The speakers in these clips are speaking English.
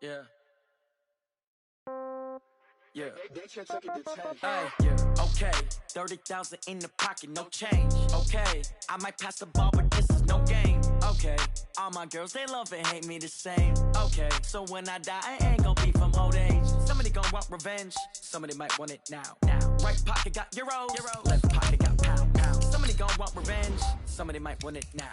Yeah. Yeah. They should take it to 10. Hey, yeah. Okay. 30,000 in the pocket, no change. Okay. I might pass the ball, but this is no game. Okay. All my girls, they love and hate me the same. Okay. So when I die, I ain't gon' be from old age. Somebody gon' want revenge. Somebody might want it now. Right pocket got euros. Left pocket got pound. Somebody gon' want revenge. Somebody might want it now.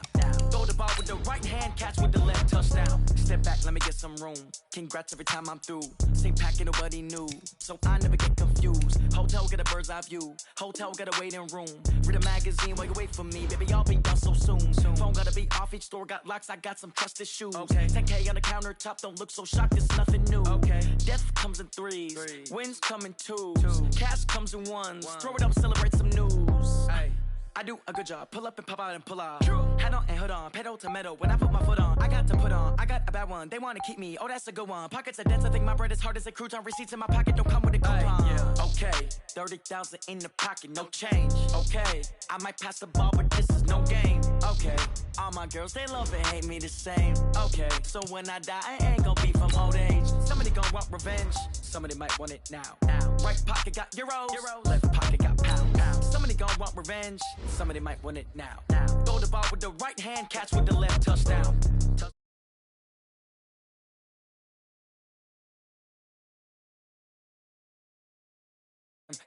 Throw the ball with the right hand, catch with the left, touchdown. Step back, let me get some room. Congrats every time I'm through. Same packet, nobody knew, so I never get confused. Hotel get a bird's eye view. Hotel got a waiting room. Read a magazine while you wait for me, baby. I'll be done so soon. Phone gotta be off. Each store got locks. I got some trusted shoes. Okay. 10K on the countertop. Don't look so shocked. It's nothing new. Okay. Death comes in threes. Wins come in twos. Cash comes in ones. Throw it up, celebrate some news. Ay. I do a good job. Pull up and pop out and pull out. Head on and hood on. Pedal to metal. When I put my foot on, I got to put on. I got a bad one. They want to keep me. Oh, that's a good one. Pockets are dense. I think my bread is hard as a crouton. Receipts in my pocket don't come with a coupon. Yeah. Okay. 30,000 in the pocket. No change. Okay. I might pass the ball, but this is no game. Okay. All my girls, they love and hate me the same. Okay. So when I die, I ain't gon' be from old age. Somebody gon' want revenge. Somebody might want it now. Right pocket got euros. Left pocket got pound. Somebody gon' want revenge. Somebody might want it now. Throw the ball with the right hand, catch with the left, touchdown.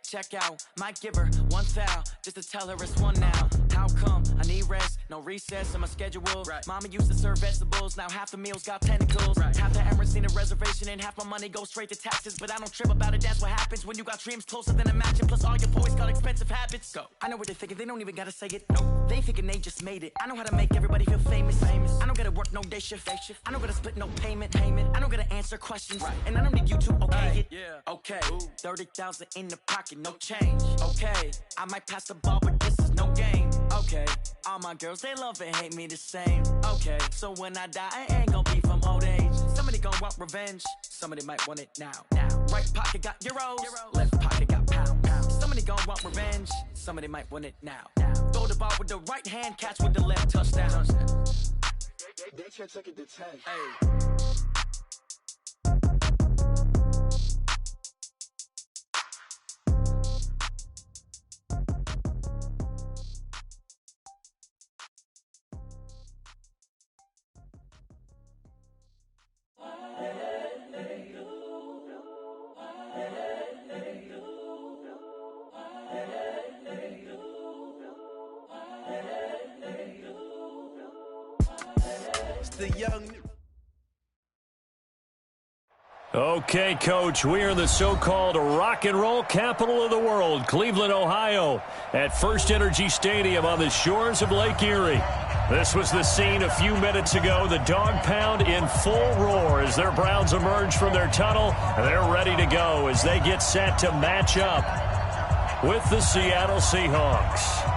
Check out, might give her one foul just to tell her it's one now. How come I need rest? No recess in my schedule. Right. Mama used to serve vegetables, now half the meals got tentacles. Right. Half the Emirates need a reservation and half my money goes straight to taxes. But I don't trip about it, that's what happens when you got dreams closer than a mansion. Plus all your boys got expensive habits. Go. I know what they're thinking, they don't even gotta say it. No, they thinking they just made it. I know how to make everybody feel famous. I don't gotta work no day shift. I don't gotta split no payment. I don't gotta answer questions. Right. And I don't need you to okay it. Yeah. Okay. 30,000 in the pocket, no change. Okay. I might pass the ball, but this is no game. Okay. All my girls, they love and hate me the same. Okay. So when I die, I ain't gon' be from old age. Somebody gon' want revenge. Somebody might want it now. Right pocket got euros. Left pocket got pound. Somebody gon' want revenge. Somebody might want it now. Throw the ball with the right hand, catch with the left, touchdown. They should take it to 10. Hey. The young. Okay, Coach, we are in the so-called rock and roll capital of the world, Cleveland, Ohio, at First Energy Stadium on the shores of Lake Erie. This was the scene a few minutes ago, the dog pound in full roar as their Browns emerge from their tunnel. They're ready to go as they get set to match up with the Seattle Seahawks.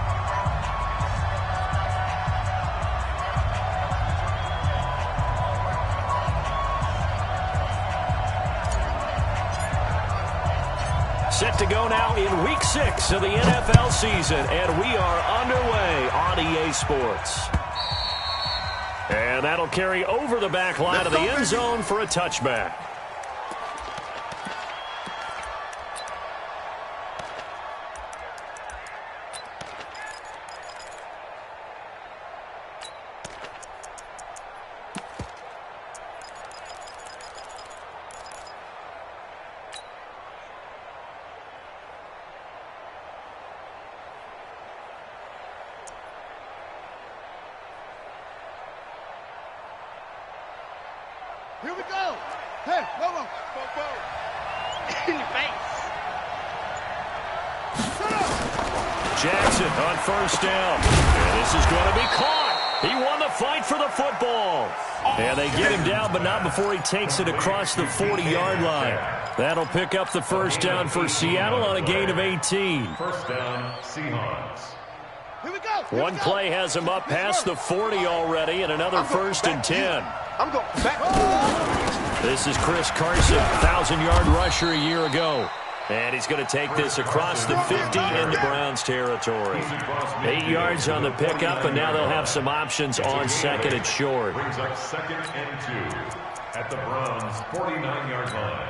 Set to go now in Week 6 of the NFL season, and we are underway on EA Sports. And that'll carry over the back line of the end zone for a touchback. Here we go. Hey, Momo. In your face. Jackson on first down. And this is going to be caught. He won the fight for the football. And they get him down, but not before he takes it across the 40-yard line. That'll pick up the first down for Seattle on a gain of 18. First down, Seahawks. Here we go. One play has him up past the 40 already, and another first and 10. I'm going back. This is Chris Carson, 1,000-yard rusher a year ago. And he's going to take this across the 50 into Browns territory. 8 yards on the pickup, and now they'll have some options on second and short. Brings up second and 2. at the Browns' 49-yard line.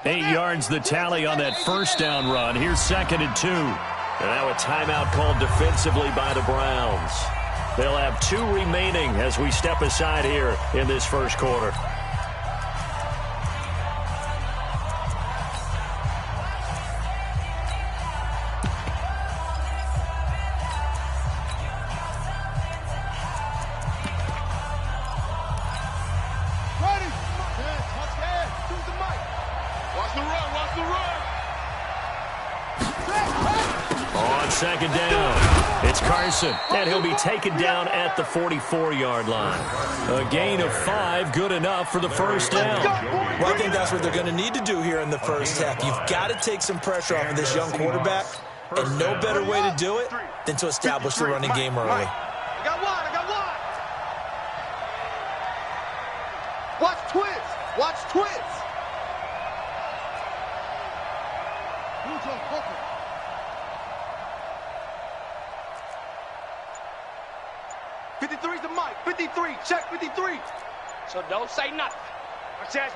Eight yards the tally on that first down run. Here's 2nd and 2. And now a timeout called defensively by the Browns. They'll have 2 remaining as we step aside here in this first quarter. On 2nd down, it's Carson, and he'll be taken down at the 44-yard line. A gain of 5, good enough for the first down. Well, I think that's what they're going to need to do here in the first half. You've got to take some pressure off of this young quarterback, and no better way to do it than to establish the running game early. I got one. Watch twist. Watch twist. 53's the mic. 53. Check 53. So don't say nothing. Watch that.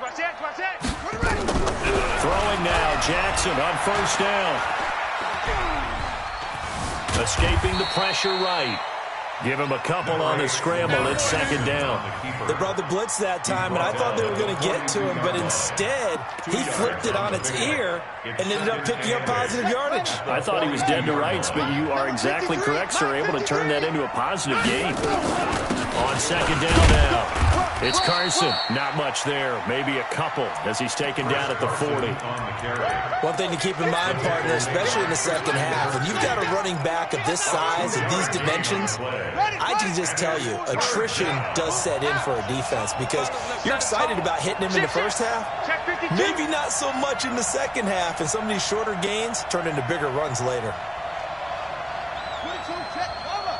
Throwing now, Jackson on first down. Escaping the pressure right. Give him a couple on the scramble. It's 2nd down. They brought the blitz that time, and I thought they were going to get to him, but instead, he flipped it on its ear and ended up picking up positive yardage. I thought he was dead to rights, but you are exactly correct, sir. Able to turn that into a positive gain. On 2nd down now. It's Carson. Not much there. Maybe a couple as he's taken down at the 40. One thing to keep in mind, partner, especially in the second half, when you've got a running back of this size and these dimensions, I can just tell you, attrition does set in for a defense because you're excited about hitting him in the first half. Maybe not so much in the second half, and some of these shorter gains turn into bigger runs later. 22, check, Bama.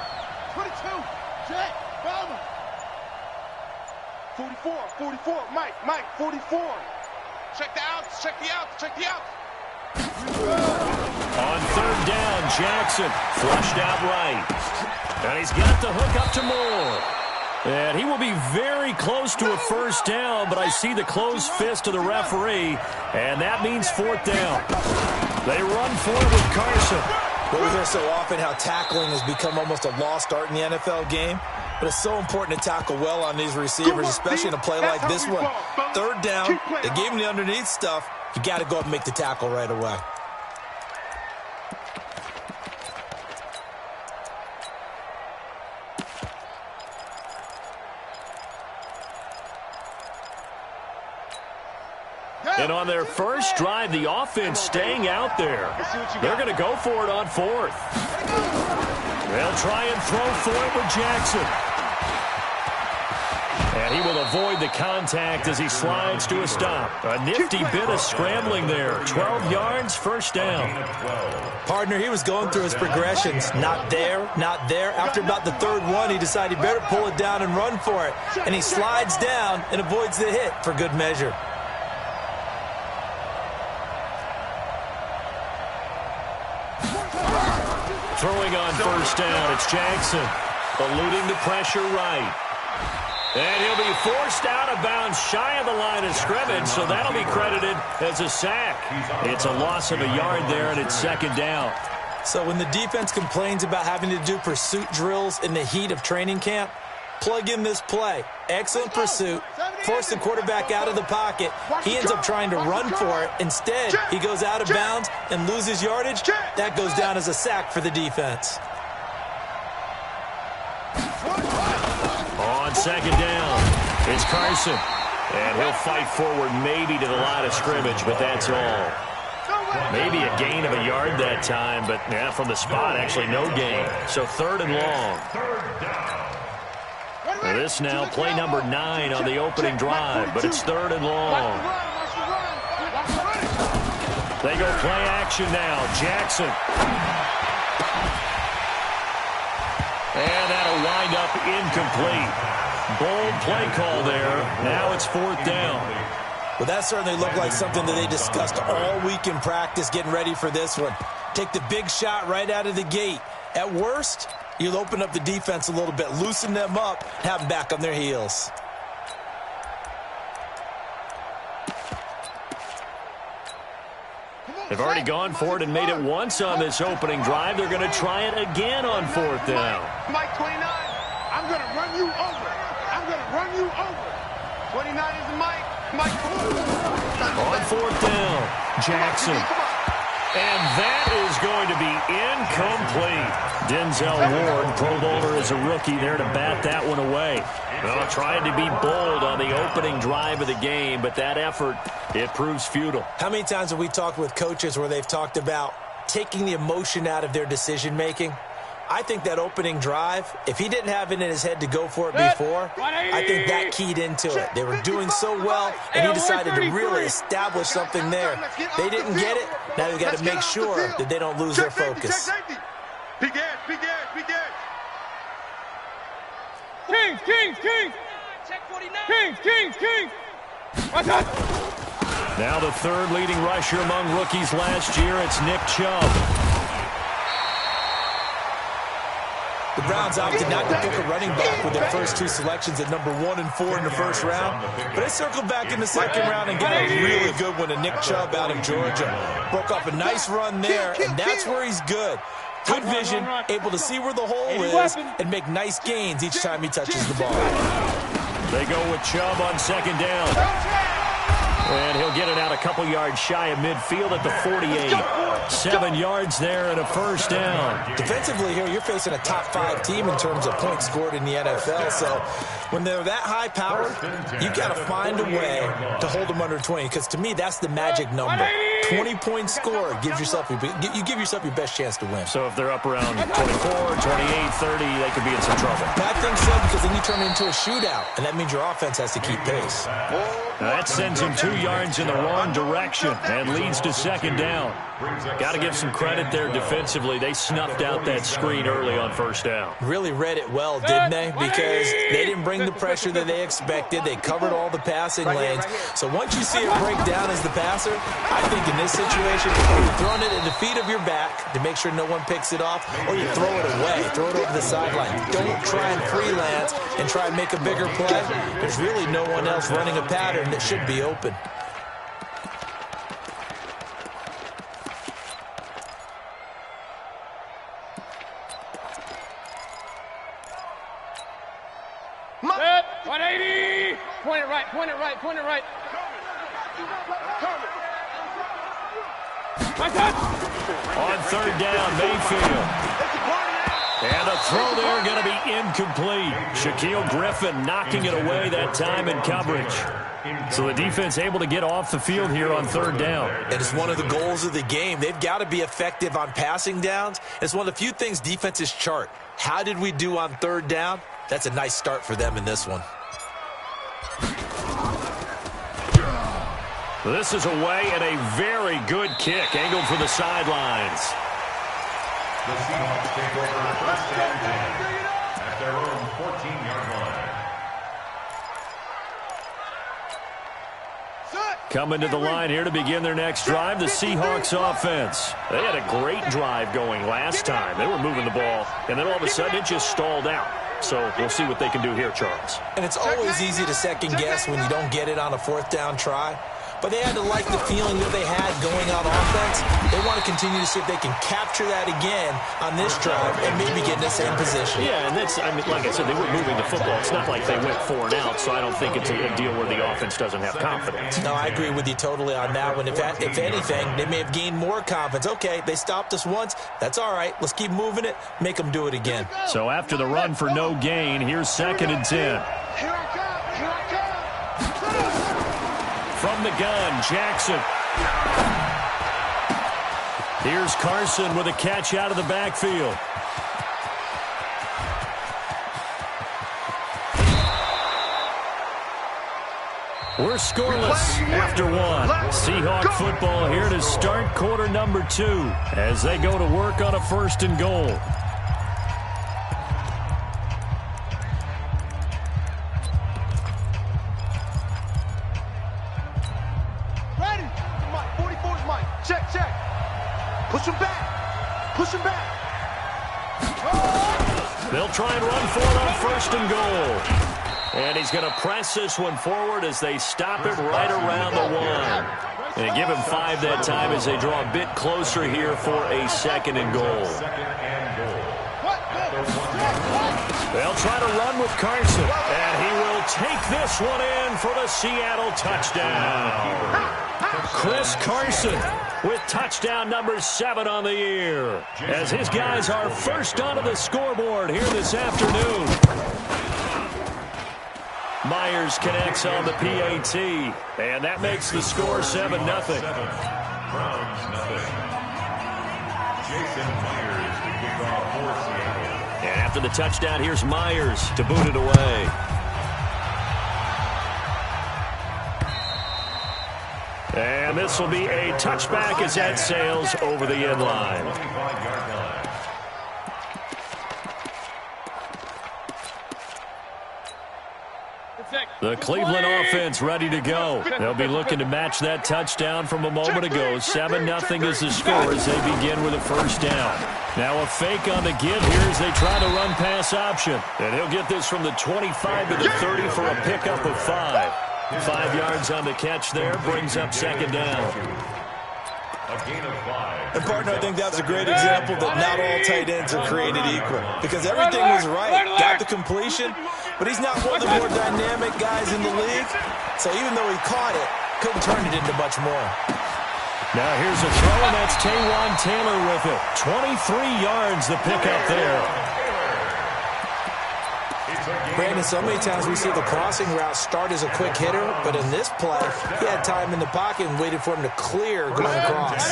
22, check, Bama. 44, Mike, 44. Check the outs. On 3rd down, Jackson flushed out right. And he's got the hook up to Moore. And he will be very close to a first down, but I see the closed fist of the referee, and that means 4th down. They run for it with Carson. Well, we hear so often how tackling has become almost a lost art in the NFL game, but it's so important to tackle well on these receivers, especially in a play like this one. 3rd down, they gave him the underneath stuff. You got to go up and make the tackle right away. And on their first drive, the offense staying out there. They're going to go for it on 4th. They'll try and throw for it with Jackson. And he will avoid the contact as he slides to a stop. A nifty bit of scrambling there. 12 yards, first down. Partner, he was going through his progressions. Not there. After about the 3rd one, he decided he better pull it down and run for it. And he slides down and avoids the hit for good measure. Throwing on first down, it's Jackson. Eluding the pressure right. And he'll be forced out of bounds shy of the line of scrimmage, so that'll be credited as a sack. It's a loss of a yard there, and it's 2nd down. So when the defense complains about having to do pursuit drills in the heat of training camp, plug in this play. Excellent pursuit. Force the quarterback out of the pocket. He ends up trying to run for it. Instead, he goes out of bounds and loses yardage. That goes down as a sack for the defense. On 2nd down, it's Carson. And he'll fight forward maybe to the line of scrimmage, but that's all. Maybe a gain of a yard that time, but from the spot, actually no gain. So 3rd and long. This now play number 9 on the opening drive, but it's 3rd and long. They go play action now. Jackson. And that'll wind up incomplete. Bold play call there. Now it's 4th down. Well, that certainly looked like something that they discussed all week in practice getting ready for this one. Take the big shot right out of the gate. At worst, You'll open up the defense a little bit, loosen them up, have them back on their heels. They've already gone for it and made it once on this opening drive. They're going to try it again on 4th down. Mike 29, I'm going to run you over. I'm going to run you over. 29 is Mike. Mike. On 4th down, Jackson. And that is going to be incomplete. Denzel Ward, Pro Bowler as a rookie there to bat that one away. Well, trying to be bold on the opening drive of the game, but that effort, it proves futile. How many times have we talked with coaches where they've talked about taking the emotion out of their decision-making? I think that opening drive, if he didn't have it in his head to go for it before, I think that keyed into it. They were doing so well, and he decided to really establish something there. They didn't get it. Now they've got to make sure that they don't lose their focus. Big edge, big edge, big edge. Kings, Kings, Kings. Check 49. Kings, Kings, Kings. Watch out. Now the third leading rusher among rookies last year, it's Nick Chubb. The Browns opted not to pick a running back with their first 2 selections at number 1 and 4 in the first round. But they circled back in the second round and got a really good one to Nick Chubb out of Georgia. Broke off a nice run there, and that's where he's good. Good vision, able to see where the hole is and make nice gains each time he touches the ball. They go with Chubb on 2nd down. And he'll get it out a couple yards shy of midfield at the 48. 7 yards there and a first down. Defensively here, you're facing a top 5 team in terms of points scored in the NFL. So when they're that high powered, you've got to find a way to hold them under 20. Because to me, that's the magic number. 20 points scored gives yourself you give yourself your best chance to win. So if they're up around 24, 28, 30, they could be in some trouble. I think so, because then you turn it into a shootout, and that means your offense has to keep pace. Now that sends him 2 yards in the wrong direction and leads to 2nd down. Got to give some credit there defensively. They snuffed out that screen early on 1st down. Really read it well, didn't they? Because they didn't bring the pressure that they expected. They covered all the passing lanes. So once you see it break down as the passer, I think in this situation, you're throwing it at the feet of your back to make sure no one picks it off, or you throw it away, throw it over the sideline. Don't try and freelance and try and make a bigger play. There's really no one else running a pattern that should be open. Set, 180. Point it right, point it right, point it right. On 3rd down, Mayfield. And a throw there going to be incomplete. Shaquille Griffin knocking it away that time in coverage. So the defense able to get off the field here on 3rd down. And it's one of the goals of the game. They've got to be effective on passing downs. It's one of the few things defenses chart. How did we do on 3rd down? That's a nice start for them in this one. This is away and a very good kick angled for the sidelines. The Seahawks take over 1st and 10 at their own 14-yard line. Coming to the line here to begin their next drive, the Seahawks offense. They had a great drive going last time. They were moving the ball, and then all of a sudden it just stalled out. So we'll see what they can do here, Charles. And it's always easy to second guess when you don't get it on a 4th down try. But they had to like the feeling that they had going on offense. They want to continue to see if they can capture that again on this drive and maybe get in the same position. Yeah, and that's, I mean, like I said, they were moving the football. It's not like they went 4 and out, so I don't think it's a deal where the offense doesn't have confidence. No, I agree with you totally on that one. If anything, they may have gained more confidence. Okay, they stopped us once. That's all right. Let's keep moving it. Make them do it again. So after the run for no gain, here's 2nd and 10. Here I come. Here I come. From the gun, Jackson. Here's Carson with a catch out of the backfield. We're scoreless after 1. Seahawk football here to start quarter number 2 as they go to work on a 1st and goal. Check, check. Push him back. Push him back. They'll try and run for it on first and goal. And he's going to press this one forward as they stop it right around the one. And they give him 5 that time as they draw a bit closer here for a second and goal. They'll try to run with Carson, and he will take this one in for the Seattle touchdown. Chris Carson with touchdown number 7 on the year, as his guys are first onto the scoreboard here this afternoon. Myers connects on the PAT, and that makes the score 7-0. Browns nothing. Jason Myers to kick off for Seattle. And after the touchdown, here's Myers to boot it away. And this will be a touchback as that sails over the end line. The Cleveland offense ready to go. They'll be looking to match that touchdown from a moment ago. 7-0 is the score as they begin with a first down. Now a fake on the give here as they try to run pass option. And he'll get this from the 25 to the 30 for a pickup of 5. 5 yards on the catch there, brings up second down. And, partner, I think that's a great example that not all tight ends are created equal. Because everything was right, got the completion, but he's not one of the more dynamic guys in the league. So even though he caught it, couldn't turn it into much more. Now here's a throw, and that's Taywan Taylor with it. 23 yards the pickup there. Brandon, so many times we see the crossing route start as a quick hitter, but in this play, he had time in the pocket and waited for him to clear going across.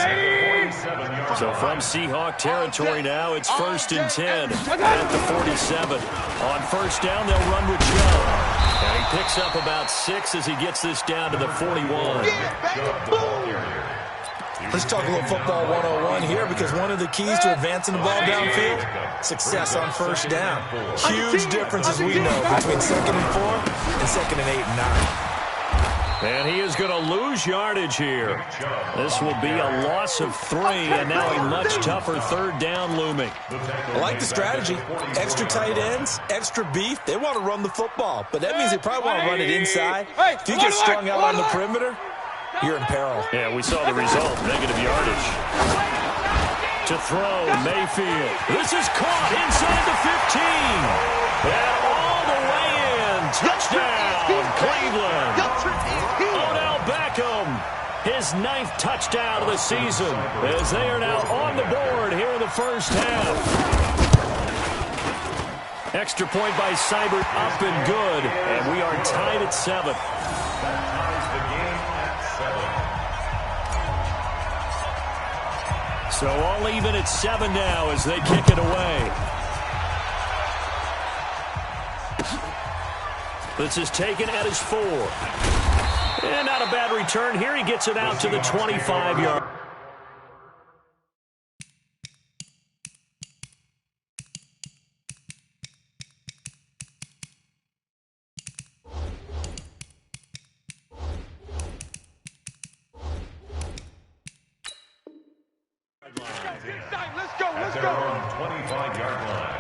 So from Seahawk territory now, it's 1st and 10 at the 47. On first down, they'll run with Joe. And he picks up about 6 as he gets this down to the 41. Let's talk a little football 101 here, because one of the keys to advancing the ball downfield, success on first down. Huge difference, as we know, between 2nd and 4 and 2nd and 8 and 9. And he is going to lose yardage here. This will be a loss of 3, and now a much tougher 3rd down looming. I like the strategy. Extra tight ends, extra beef. They want to run the football, but that means they probably want to run it inside. If you get strung out on the perimeter, you're in peril. Yeah, we saw the result, negative yardage. To throw, Mayfield. This is caught inside the 15. And all the way in. Touchdown, Cleveland. Odell Beckham, his 9th touchdown of the season, as they are now on the board here in the first half. Extra point by Seibert, up and good, and we are tied at 7. So all even at 7 now as they kick it away. This is taken at his 4. And not a bad return here. He gets it out to the 25-yard. Let's go. 25-yard line.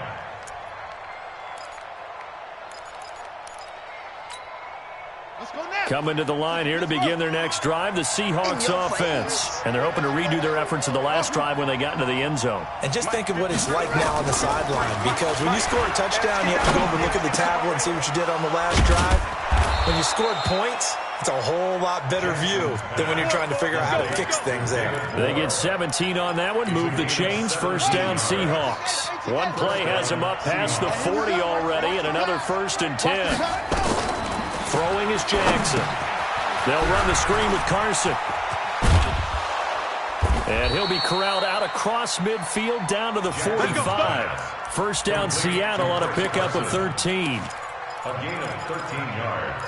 Coming to the line here to begin their next drive, the Seahawks offense. And they're hoping to redo their efforts in the last drive when they got into the end zone. And just think of what it's like now on the sideline, because when you score a touchdown, you have to go over and look at the tablet and see what you did on the last drive. When you scored points, it's a whole lot better view than when you're trying to figure out how to fix things there. They get 17 on that one, move the chains, first down Seahawks. One play has them up past the 40 already, and another 1st and 10. Throwing is Jackson. They'll run the screen with Carson. And he'll be corralled out across midfield down to the 45. First down Seattle on a pickup of 13. A gain of 13 yards.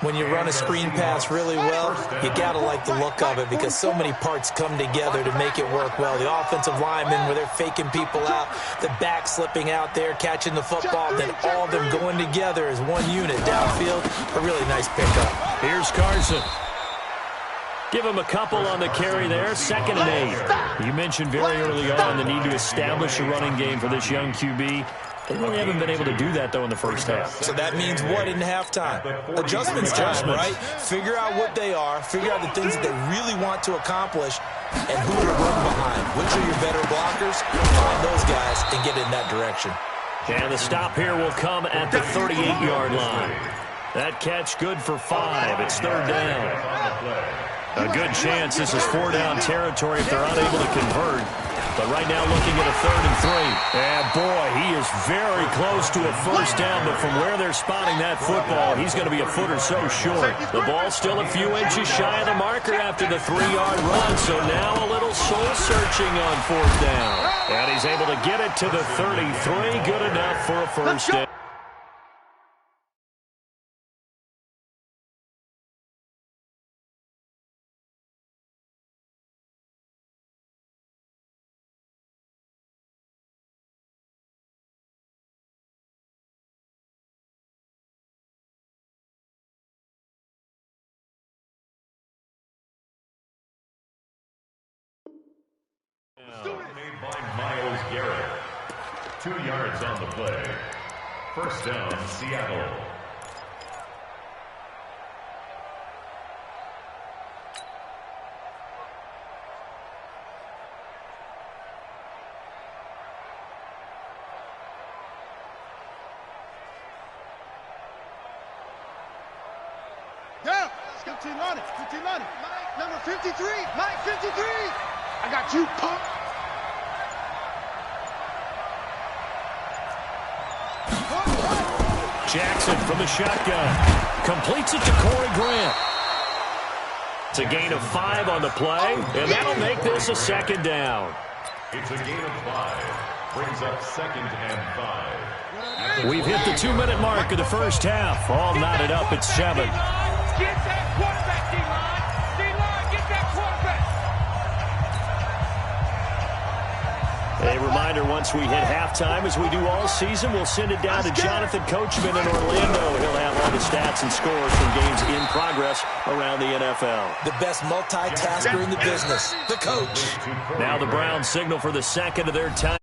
When you run a screen pass really well, you got to like the look of it, because so many parts come together to make it work well. The offensive linemen, where they're faking people out, the back slipping out there, catching the football, then all of them going together as one unit downfield. A really nice pickup. Here's Carson. Give him a couple on the carry there, 2nd and 8. You mentioned very early on the need to establish a running game for this young QB. They really haven't been able to do that, though, in the first half. So that means what in halftime? Adjustments time, right? Figure out what they are, figure out the things that they really want to accomplish, and who to run behind. Which are your better blockers? Find those guys and get in that direction. And the stop here will come at the 38-yard line. That catch good for 5. It's third down. A good chance this is 4-down territory if they're unable to convert. But right now looking at a 3rd and 3. And boy, he is very close to a first down, but from where they're spotting that football, he's going to be a foot or so short. The ball's still a few inches shy of the marker after the 3-yard run, so now a little soul-searching on 4th down. And he's able to get it to the 33, good enough for a first down. Made by Myles Garrett. 2 yards on the play. First down, Seattle. Yeah, good team on it. Good team on it. Mike, number 53. Mike, 53. I got you, punk. Jackson from the shotgun. Completes it to Corey Grant. It's a gain of 5 on the play, and that'll make this a 2nd down. It's a gain of 5. Brings up 2nd and 5. We've hit the 2-minute mark of the first half. All knotted up at 7. Get that quarterback, D-line. D-line, get that quarterback. A reminder, once we hit halftime, as we do all season, we'll send it down to Jonathan Coachman in Orlando. He'll have all the stats and scores from games in progress around the NFL. The best multitasker in the business, the coach. Now the Browns signal for the second of their time.